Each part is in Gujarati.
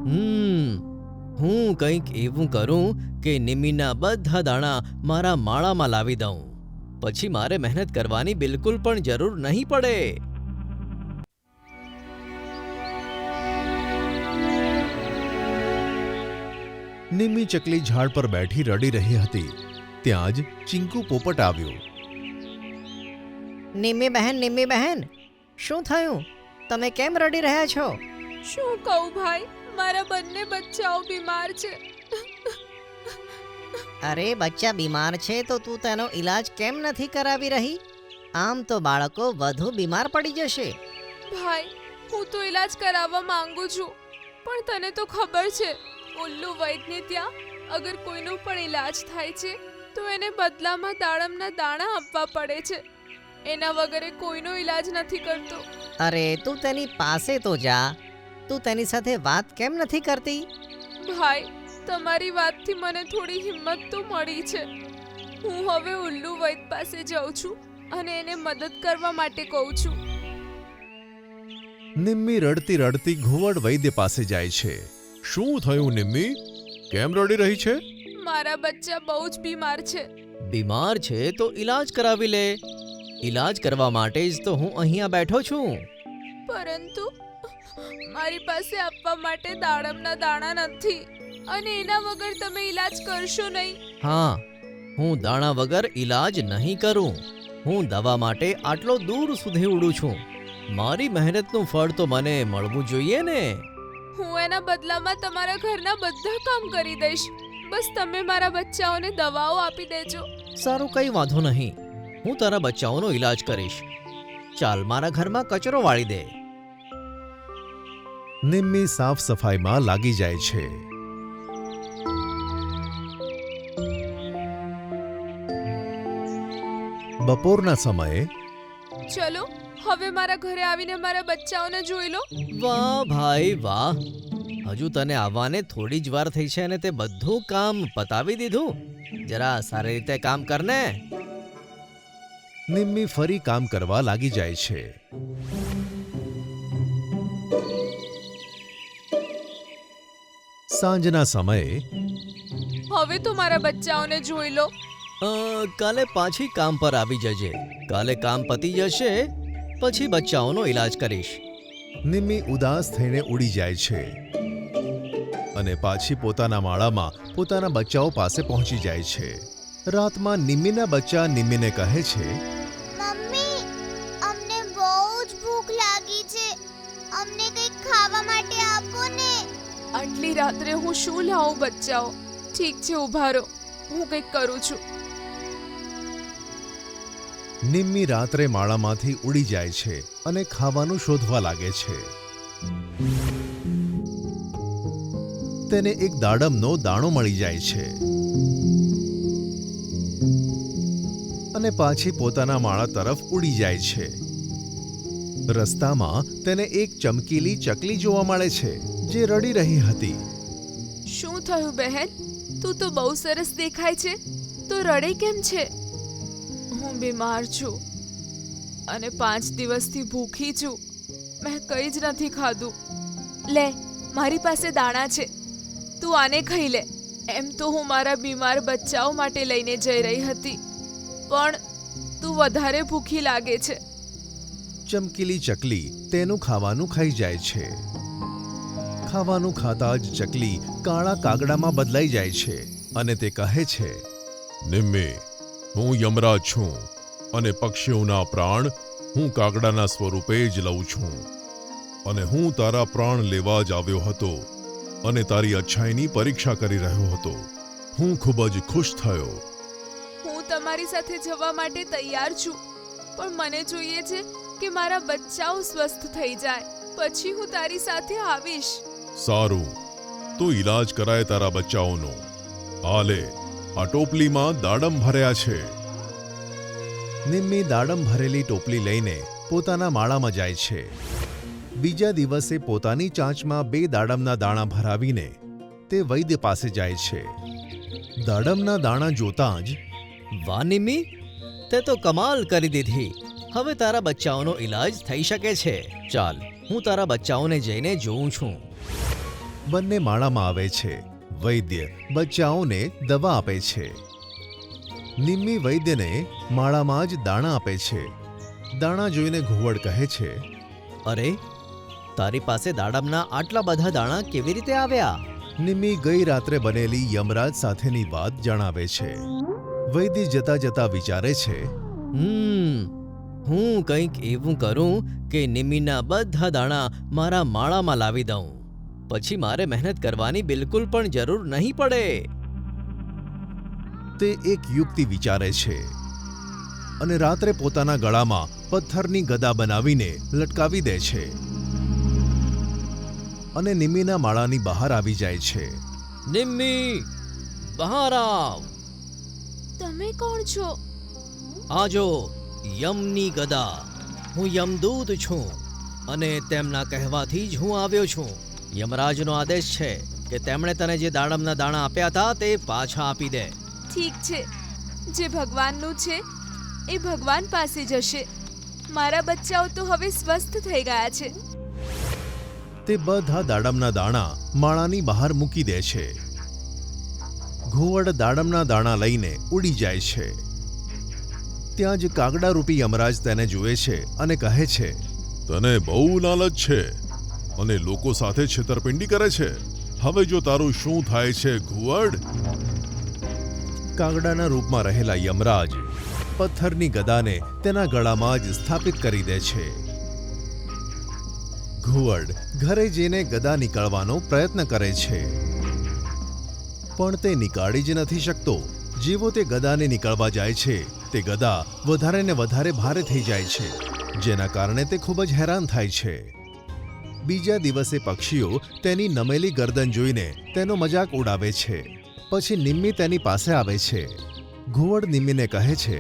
હું કંઈક એવું કરું કે નિમ્મીના બધા દાણા મારા માળામાં લાવી દઉં. પછી મારે મહેનત કરવાની બિલકુલ પણ જરૂર નહીં પડે. નિમ્મી ચકલી ઝાડ પર બેઠી રડી રહી હતી. ત્યાં જ ચિંકુ પોપટ આવ્યો. નિમ્મી બહેન, શું થયું? તમે કેમ રડી રહ્યા છો? શું કહું ભાઈ, મારા બંને બચ્ચાઓ બીમાર છે. અરે બચ્ચા બીમાર છે તો તું તેનો ઈલાજ કેમ નથી કરાવી રહી? આમ તો બાળકો વધુ બીમાર પડી જશે. ભાઈ, હું તો ઈલાજ કરાવવા માંગુ છું, પણ તને તો ખબર છે ઉલ્લુ વૈદ્યને ત્યાં અગર કોઈનો પણ ઈલાજ થાય છે તો એને બદલામાં દાડમના દાણા આપવા પડે છે. એના વગર કોઈનો ઈલાજ નથી કરતો. અરે તું તેની પાસે તો જા. તું તેની સાથે વાત કેમ નથી કરતી? ભાઈ, તમારી વાતથી મને થોડી હિંમત તો મળી છે. હું હવે ઉલ્લુ વૈદ્ય પાસે જાઉં છું અને એને મદદ કરવા માટે કહું છું. નિમ્મી રડતી રડતી ઘુવડ વૈદ્ય પાસે જાય છે. શું થયું નિમ્મી? કેમ રડી રહી છે? મારા બચ્ચા બહુ જ બીમાર છે. બીમાર છે તો ઈલાજ કરાવી લે. ઈલાજ કરવા માટે જ તો હું અહીંયા બેઠો છું. પરંતુ મારી પાસે આપવા માટે દાડમના દાણા નથી અને એના વગર તમે ઈલાજ કરશો નહીં. હા, હું દાણા વગર ઈલાજ નહીં કરું. હું દવા માટે આટલો દૂર સુધી ઉડું છું. મારી મહેનતનું ફળ તો મને મળવું જોઈએ ને. હું એના બદલામાં તમારા ઘરના બધા કામ કરી દઈશ. બસ તમે મારા બચ્ચાઓને દવાઓ આપી દેજો. સારું, કંઈ વાંધો નહીં. હું તારા બચ્ચાઓનો ઈલાજ કરીશ. ચાલ મારા ઘરમાં કચરો વાળી દે. નિમ્મી સાફ સફાઈમાં લાગી જાય છે. બપોરના સમયે ચલો હવે મારા ઘરે આવીને મારા બચ્ચાઓને જોઈ લો. વાહ ભાઈ વાહ, હજુ તને આવવાને થોડી જ વાર થઈ છે અને તે બધું કામ પતાવી દીધું. જરા સારી રીતે કામ કરને. નિમ્મી ફરી કામ કરવા લાગી જાય છે. સાંજના સમયે હવે તો મારા બચ્ચાઓને જોઈ લો. કાલે પાછી કામ પર આવી જજે. કાલે કામ પતી જશે પછી બચ્ચાઓનો ઈલાજ કરીશ. નિમ્મી ઉદાસ થઈને ઉડી જાય છે અને પાછી પોતાના માળામાં પોતાના બચ્ચાઓ પાસે પહોંચી જાય છે. રાતમાં નિમ્મીના બચ્ચા નિમ્મીને કહે છે, મમ્મી, અમને બહુ જ ભૂખ લાગી છે. અમને કંઈક ખાવા માટે આપો ને. આટલી રાત્રે હું શું લાવું બચ્ચાઓ? ઠીક છે, ઊભા રહો, હું કંઈક કરું છું. નિમ્મી રાત્રે માળામાંથી ઉડી જાય છે અને ખાવાનું શોધવા લાગે છે. તેને એક દાડમનો દાણો મળી જાય છે અને પાછી પોતાના માળા તરફ ઉડી જાય છે. રસ્તામાં તેને એક ચમકીલી ચકલી જોવા મળે છે જે રડી રહી હતી. શું થયું બહેન? તું તો બહુ સરસ દેખાય છે, તો રડે કેમ છે? હું બીમાર છું અને 5 દિવસથી ભૂખી છું. મેં કંઈ જ નથી ખાધું. લે, મારી પાસે દાણા છે, તું આને ખાઈ લે. એમ તો હું મારા બીમાર બચ્ચાઓ માટે લઈને જઈ રહી હતી, પણ તું વધારે ભૂખી લાગે છે. ચમકીલી ચકલી તેનું ખાવાનું ખાઈ જાય છે. ખાવાનું ખાતા જ ચકલી કાળા કાગડામાં બદલાઈ જાય છે અને તે કહે છે, નિમ્મી, હું યમરાજ છું અને પક્ષીઓના પ્રાણ હું કાગડાના સ્વરૂપે જ લઉં છું અને હું તારા પ્રાણ લેવા જ આવ્યો હતો અને તારી અચ્છાઈની પરીક્ષા કરી રહ્યો હતો. હું ખૂબ જ ખુશ થયો. હું તમારી સાથે જવા માટે તૈયાર છું, પણ મને જોઈએ છે કે મારા બચ્ચાઓ સ્વસ્થ થઈ જાય, પછી હું તારી સાથે આવીશ. સારું, તો ઈલાજ કરાય તારા બચ્ચાઓનો. આ લે, આ ટોપલીમાં દાડમ ભર્યા છે. નિમ્મી દાડમ ભરેલી ટોપલી લઈને પોતાના માળામાં જાય છે. બીજા દિવસે પોતાની ચાંચમાં 2 દાડમના દાણા ભરાવીને તે વૈદ્ય પાસે જાય છે. દાડમના દાણા જોતાં જ, વાહ નિમ્મી, તે તો કમાલ કરી દીધી. હવે તારા બચ્ચાઓનો ઈલાજ થઈ શકે છે. ચાલ, હું તારા બચ્ચાઓને જઈને જોઉં છું. બંને માળામાં આવે છે. વૈદ્ય બચ્ચાઓને દવા આપે છે. નિમ્મી વૈદ્યને માળામાં જ દાણા આપે છે. દાણા જોઈને ઘુવડ કહે છે, અરે તારી પાસે દાડમના આટલા બધા દાણા કેવી રીતે આવ્યા? નિમ્મી ગઈ રાત્રે બનેલી યમરાજ સાથેની વાત જણાવે છે. વૈદ્ય જતા જતા વિચારે છે, હું કંઈક એવું કરું કે નિમ્મીના બધા દાણા મારા માળામાં લાવી દઉં. પછી મારે મહેનત કરવાની બિલકુલ પણ જરૂર નહીં પડે. તે એક યુક્તિ વિચારે છે અને રાત્રે પોતાના ગળામાં પથ્થરની ગદા બનાવીને લટકાવી દે છે અને નિમ્મીના માળાની બહાર આવી જાય છે. નિમ્મી, બહાર આવ. તમે કોણ છો? આજો યમની ગદા. હું યમદૂત છું અને તેમના કહેવાથી જ હું આવ્યો છું. યમરાજનો આદેશ છે કે તેમણે તને જે દાડમના દાણા આપ્યા હતા તે પાછા આપી દે. ઠીક છે, જે ભગવાનનું છે એ ભગવાન પાસે જશે. મારા બચ્ચાઓ તો હવે સ્વસ્થ થઈ ગયા છે. તે બધા દાડમના દાણા માળાની બહાર મૂકી દે છે. ઘુવડ દાડમના દાણા લઈને ઉડી જાય છે. ત્યાં જ કાગડા રૂપી યમરાજ તેને જુએ છે અને કહે છે, તને બહુ લાલચ છે અને લોકો સાથે છેતરપિંડી કરે છે. હવે જો તારું શું થાય છે ઘુવડ? કાગડાના રૂપમાં રહેલા યમરાજ પથ્થરની ગદાને તેના ગળામાં જ સ્થાપિત કરી દે છે. ઘુવડ ઘરે જઈને ગદા નીકાળવાનો પ્રયત્ન કરે છે, પણ તે નીકાળી જ નથી શકતો. જેવો તે ગદાને નીકળવા જાય છે તે ગદા વધારે ને વધારે ભારે થઈ જાય છે, જેના કારણે તે ખૂબ જ હેરાન થાય છે. બીજા દિવસે પક્ષીઓ તેની નમેલી ગરદન જોઈને તેનો મજાક ઉડાવે છે. પછી નિમ્મી તેની પાસે આવે છે. ઘુવડ નિમ્મીને કહે છે,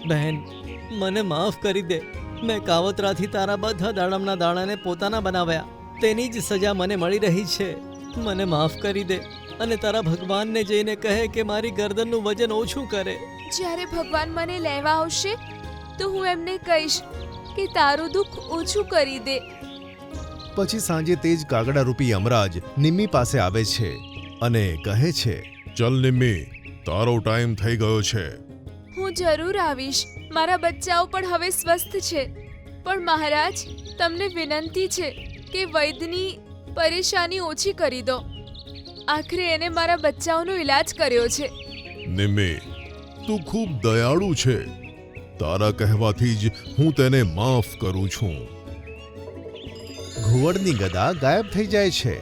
બહેન, મને માફ કરી દે. મેં કાવતરાથી તારા બધા દાડમના દાણાને પોતાના બનાવ્યા. તેની જ સજા મને મળી રહી છે. મને માફ કરી દે અને તારા ભગવાનને જઈને કહે કે મારી ગરદનનું વજન ઓછું કરે. જ્યારે ભગવાન મને લેવા આવશે તો હું એમને કહીશ કે તારું દુઃખ ઓછું કરી દે. પછી સાંજે તે જ કાગડા રૂપી યમરાજ નિમ્મી પાસે આવે છે અને કહે છે, ચલ નિમ્મી, તારો ટાઈમ થઈ ગયો છે. હું જરૂર આવીશ. મારા બચ્ચાઓ પણ હવે સ્વસ્થ છે. પણ મહારાજ, તમને વિનંતી છે કે વૈદ્યની પરેશાની ઓછી કરી દો. આખરે એને મારા બચ્ચાઓનો ઈલાજ કર્યો છે. નિમ્મી, તું ખૂબ દયાળુ છે. તારા કહેવાથી જ હું તેને માફ કરું છું. ઘુવડની ગદા ગાયબ થઈ જાય છે.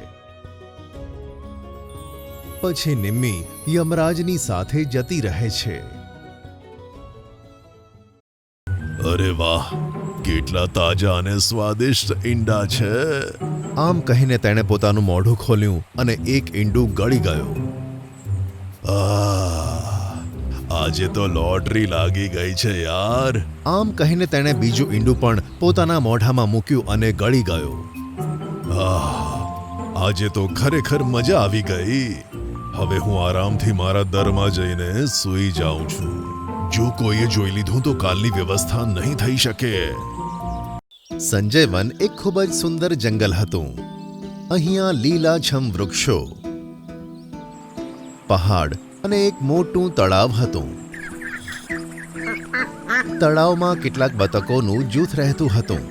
પછી નિમ્મી યમરાજની સાથે જતી રહે છે. અરે વાહ, કેટલા તાજા અને સ્વાદિષ્ટ ઈંડા છે. આમ કહીને તેણે પોતાનું મોઢું ખોલ્યું અને એક ઈંડું ગળી ગયું. આજે તો લોટરી લાગી ગઈ છે યાર. આમ કહીને તેણે બીજું ઈંડું પણ પોતાના મોઢામાં મૂક્યું અને ગળી ગયું. આજે તો ખરેખર મજા આવી ગઈ. હવે હું આરામથી મારા દરમાં જઈને સૂઈ જાઉં છું. જો કોઈએ જોઈ લીધું તો કાલની વ્યવસ્થા નહીં થઈ શકે. સંજયવન એક ખૂબ જ સુંદર જંગલ હતું. અહીંયા લીલાછમ વૃક્ષો, પહાડ અને એક મોટું તળાવ હતું. તળાવમાં કેટલાક બતકોનું જૂથ રહેતું હતું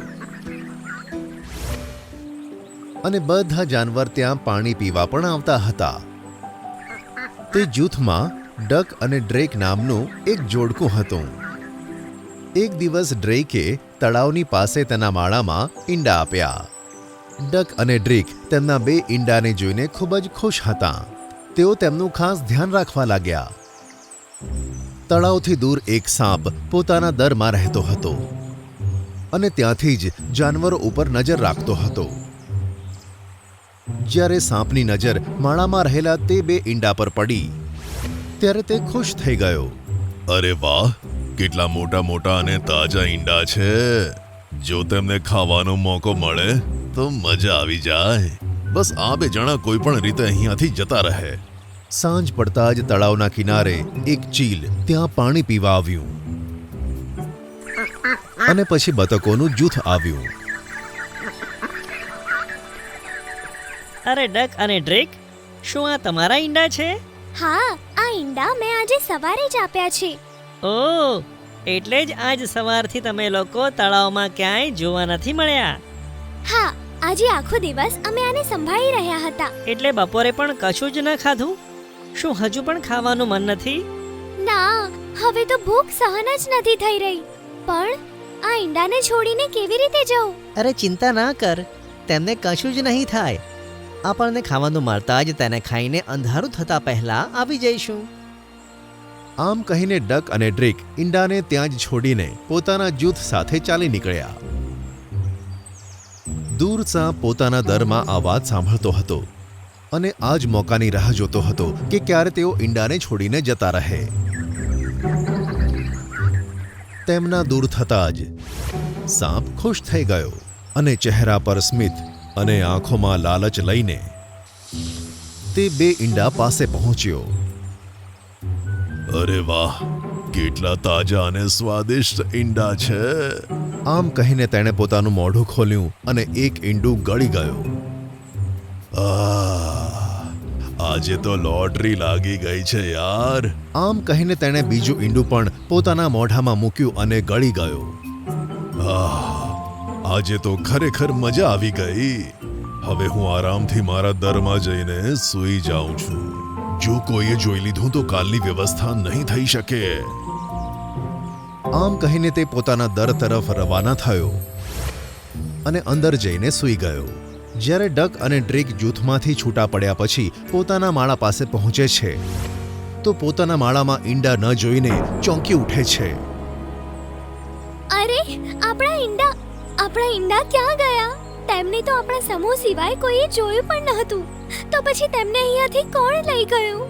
અને બધા જાનવર ત્યાં પાણી પીવા પણ આવતા હતા. તે જૂથમાં ડક અને ડ્રેક નામનું એક જોડકું હતું. એક દિવસ ડ્રેકે તળાવની પાસે તેના માળામાં ઈંડા આપ્યા. ડક અને ડ્રેક તેમના 2 ઈંડાને જોઈને ખૂબ જ ખુશ હતા. તેઓ તેમનું ખાસ ધ્યાન રાખવા લાગ્યા. તળાવથી દૂર એક સાપ પોતાના દરમાં રહેતો હતો અને ત્યાંથી જ જાનવરો ઉપર નજર રાખતો હતો. જ્યારે સાપની નજર માળામાં રહેલા તે 2 ઈંડા પર પડી ત્યારે તે ખુશ થઈ ગયો. અરે વાહ, કેટલા મોટા મોટા અને તાજા ઈંડા છે. જો તેમને ખાવાનો મોકો મળે તો મજા આવી જાય. બસ આ 2 જણા કોઈ પણ રીતે અહીંયાથી જતા રહે. સાંજ પડતા જ તળાવના કિનારે એક ચીલ ત્યાં પાણી પીવા આવ્યું અને પછી બતકોનું જૂથ આવ્યું. અરે ડક અને ડ્રેક, શું આ તમારા ઈંડા છે? હા, આ ઈંડા મેં આજે સવારે જ આપ્યા છે. ઓહ, એટલે જ આજ સવારથી તમે લોકો તળાવમાં ક્યાંય જોવા નથી મળ્યા. હા, આજે આખો દિવસ અમે આને સંભાળી રહ્યા હતા. એટલે બપોરે પણ કશું જ ન ખાધું? શું હજુ પણ ખાવાનું મન નથી? ના, હવે તો ભૂખ સહન જ નથી થઈ રહી. પણ આ ઈંડાને છોડીને કેવી રીતે જવું? અરે ચિંતા ના કર, તેમને કશું જ નહીં થાય. આપણને ખાવાનું મળતા જ તેને ખાઈને અંધારું થતા પહેલા આવી જઈશું. આમ કહીને ડક અને ડ્રેક ઈંડાને ત્યાં જ છોડીને પોતાના જૂથ સાથે ચાલી નીકળ્યા. દૂર સાપ પોતાના દરમાં આ વાત સાંભળતો હતો અને આ જ મોકાની રાહ જોતો હતો કે ક્યારે તેઓ ઈંડાને છોડીને જતા રહે. તેમના દૂર થતાં જ સાપ ખુશ થઈ ગયો અને ચહેરા પર સ્મિત અને આંખોમાં લાલચ લઈને તે બે ઈંડા પાસે પહોંચ્યો. અરે વાહ, કેટલા તાજા અને સ્વાદિષ્ટ ઈંડા છે. આમ કહીને તેણે પોતાનું મોઢું ખોલ્યું અને એક ઈંડું ગળી ગયું. આજે તો લોટરી લાગી ગઈ છે યાર. આમ કહીને તેણે બીજું ઈંડું પણ પોતાના મોઢામાં મૂક્યું અને ગળી ગયો. આજે તો ખરેખર મજા આવી ગઈ. હવે હું આરામથી મારા દરમાં જઈને સૂઈ જાઉં છું. જો કોઈએ જોઈ લીધું તો કાલની વ્યવસ્થા નહીં થઈ શકે. આમ કહીને તે પોતાના દર તરફ રવાના થયો અને અંદર જઈને સૂઈ ગયો. જ્યારે ડક અને ડ્રેક જૂથમાંથી છૂટા પડ્યા પછી પોતાના માળા પાસે પહોંચે છે તો પોતાના માળામાં ઈંડા ન જોઈને ચોંકી ઉઠે છે. અરે, આપણા ઈંડા ક્યાં ગયા? તેમને તો આપણા સમૂહ સિવાય કોઈએ જોયું પણ ન હતું. તો પછી તેમને અહીંયાથી કોણ લઈ ગયું?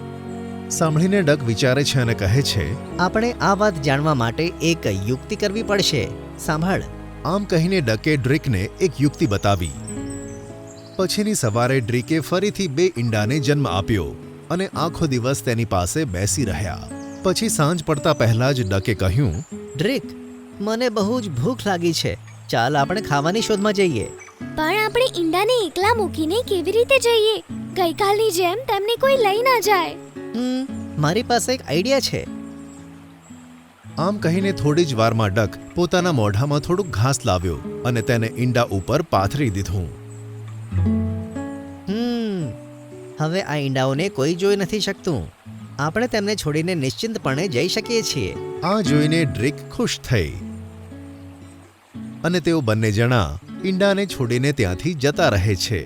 સાંભળીને ડક વિચારે છે અને કહે છે, આપણે આ વાત જાણવા માટે એક યુક્તિ કરવી પડશે. સાંભળ. આમ કહીને ડકે ડ્રેકને એક યુક્તિ બતાવી. પછીની સવારે ડ્રેકે ફરીથી બે ઈંડાને જન્મ આપ્યો અને આખો દિવસ તેની પાસે બેસી રહ્યા. પછી સાંજ પડતા પહેલા જ ડકે કહ્યું, ડ્રેક, મને બહુ જ ભૂખ લાગી છે. ચાલ આપણે ખાવાની શોધમાં જઈએ. પણ આપણે ઈંડાને એકલા મૂકીને કેવી રીતે જઈએ? ગઈકાલની જેમ તેમને કોઈ લઈ ના જાય. મારી પાસે એક આઈડિયા છે. આમ કહીને થોડી જ વારમાં ડક પોતાના મોઢામાં થોડુંક ઘાસ લાવ્યો અને તેને ઈંડા ઉપર પાથરી દીધું. હવે આ ઈંડાઓને કોઈ જોઈ નથી શકતું. આપણે તેમને છોડીને નિશ્ચિંતપણે જઈ શકીએ છીએ. આ જોઈને ડ્રેક ખુશ થઈ અને તેઓ બંને જણા ઈંડાને છોડીને ત્યાંથી જતા રહે છે.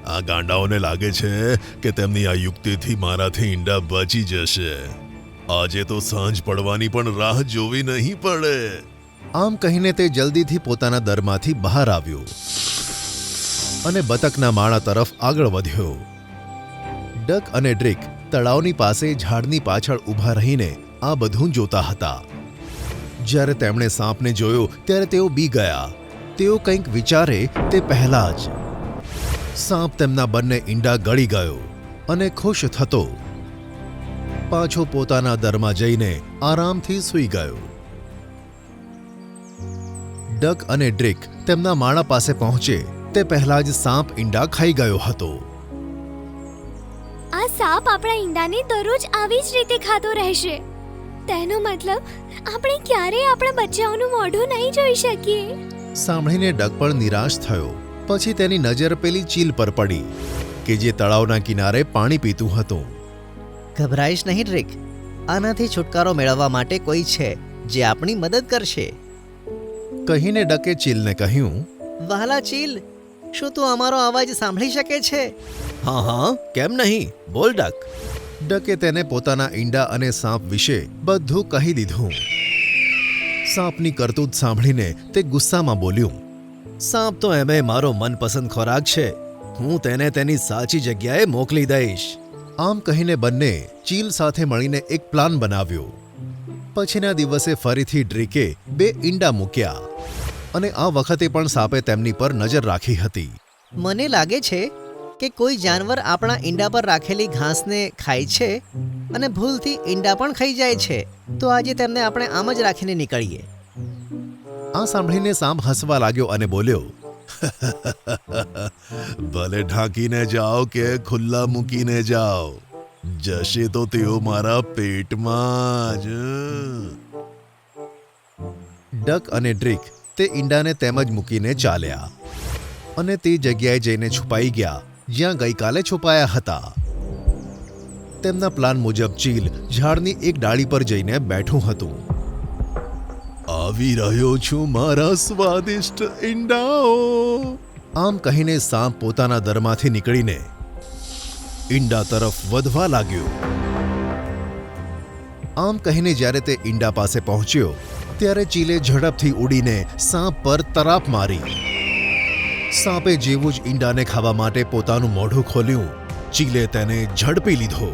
આ ગાંડાઓને લાગે છે કે તેમની આ યુક્તિથી મારાથી ઈંડા બચી જશે. આજે તો સાંજ પડવાની પણ રાહ જોવી નહીં પડે. આમ કહીને તે જલ્દીથી પોતાના દરમાંથી બહાર આવ્યો અને બતકના માળા તરફ આગળ વધ્યો. ડક અને ડ્રેક તળાવની પાસે ઝાડની પાછળ ઊભા રહીને આ બધું જોતા હતા. જ્યારે તેમણે સાપને જોયો ત્યારે તેઓ બી ગયા. તેઓ કંઈક વિચારે તે પહેલા જ સાપ તેમના બંને ઈંડા ગળી ગયો અને ખુશ થતો પાછો પોતાના દરમાં જઈને આરામથી સૂઈ ગયો. ડક અને ડ્રેક તેમના માળા પાસે પહોંચે તે પહેલા જ સાપ ઈંડા ખાઈ ગયો હતો. આ સાપ આપણા ઈંડાને દરરોજ આવી જ રીતે ખાતો રહેશે. તેનો મતલબ આપણે ક્યારેય આપણા બચ્ચાઓનું મોઢું નહીં જોઈ શકીએ. સાંભળીને ડક પણ નિરાશ થયો. પછી તેની નજર પેલી ચીલ પર પડી કે જે તળાવના કિનારે પાણી પીતું હતું. ગભરાઈશ નહીં ડ્રેક. આનાથી છુટકારો મેળવવા માટે કોઈ છે જે આપણી મદદ કરશે. કહીને ડકે ચીલને કહ્યું, વહાલા ચીલ, શું તું અમારો અવાજ સાંભળી શકે છે? હા, કેમ નહીં, બોલ ડક. ડકે તેને પોતાના ઈંડા અને સાપ વિશે બધું કહી દીધું. સાપની કરતૂત સાંભળીને તે ગુસ્સામાં બોલ્યું, સાપ તો એમે મારો મનપસંદ ખોરાક છે. હું તેને તેની સાચી જગ્યાએ મોકલી દઈશ. આમ કહીને બંને ચીલ સાથે મળીને એક પ્લાન બનાવ્યો. પછીના દિવસે ફરીથી ડ્રેકે બે ઈંડા મૂક્યા અને આ વખતે પણ સાપે તેમની પર નજર રાખી હતી. મને લાગે છે કે કોઈ જાનવર આપણા ઈંડા પર રાખેલી ઘાસને ખાય છે અને ભૂલથી ઈંડા પણ ખાઈ જાય છે. તો આજે તેમને આપણે આમ જ રાખીને નીકળીએ. આ સાંભળીને સાપ હસવા લાગ્યો અને બોલ્યો, ભલે ઢાંકીને જાઓ કે ખુલ્લા મૂકીને જાઓ, જશે તો તેઓ મારા પેટમાં જ. ડક અને ડ્રીક તે ઈંડાને તેમ જ મૂકીને ચાલ્યા અને તે જગ્યાએ જઈને છુપાઈ ગયા જ્યાં ગઈકાલે છુપાયા હતા. તેમના પ્લાન મુજબ ચીલ ઝાડની એક ડાળી પર જઈને બેઠું હતું. આવી રહ્યો છું મારા સ્વાદિષ્ટ ઈંડાઓ. આમ કહીને સાપ પોતાના દરમાંથી નીકળીને ઈંડા તરફ વધવા લાગ્યો. આમ કહીને જ્યારે તે ઈંડા પાસે પહોંચ્યો ત્યારે ચીલે ઝડપથી ઉડીને સાપ પર તરાપ મારી. સાપે જેવું જ ઈંડાને ખાવા માટે પોતાનું મોઢું ખોલ્યું, ચીલે તેને ઝડપી લીધો.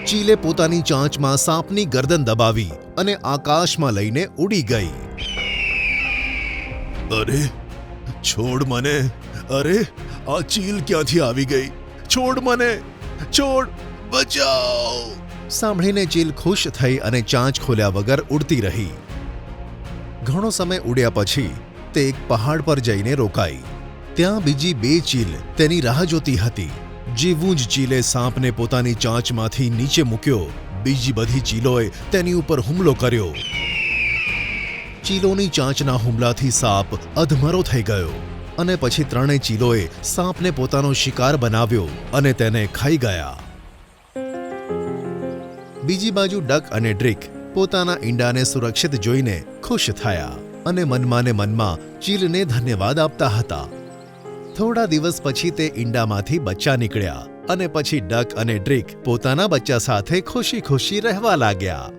ચીલે પોતાની ચાંચમાં સાપની ગરદન દબાવી અને આકાશમાં લઈને ઉડી ગઈ. અરે છોડ મને. અરે આ ચીલ ક્યાંથી આવી ગઈ? છોડ મને, છોડ, બચાવ. સાંભળીને ચીલ ખુશ થઈ અને ચાંચ ખોલ્યા વગર ઉડતી રહી. ઘણો સમય ઉડ્યા પછી તે એક પહાડ પર જઈને રોકાઈ. ત્યાં બીજી 2 ચીલ તેની રાહ જોતી હતી. જેવું જ ચીલે સાપને પોતાની ચાંચમાંથી નીચે મૂક્યો, બીજી બધી ચીલોએ તેની ઉપર હુમલો કર્યો. ચીલોની ચાંચના હુમલાથી સાપ અધમરો થઈ ગયો અને પછી 3 ચીલોએ સાપને પોતાનો શિકાર બનાવ્યો અને તેને ખાઈ ગયા. બીજી બાજુ ડક અને ડ્રીક પોતાના ઈંડાને સુરક્ષિત જોઈને ખુશ થયા અને મનમાં ને મનમાં ચીલને ધન્યવાદ આપતા હતા. થોડા દિવસ પછી તે ઈંડામાંથી બચ્ચા નીકળ્યા અને પછી ડક અને ડ્રીક પોતાના બચ્ચા સાથે ખુશી ખુશી રહેવા લાગ્યા.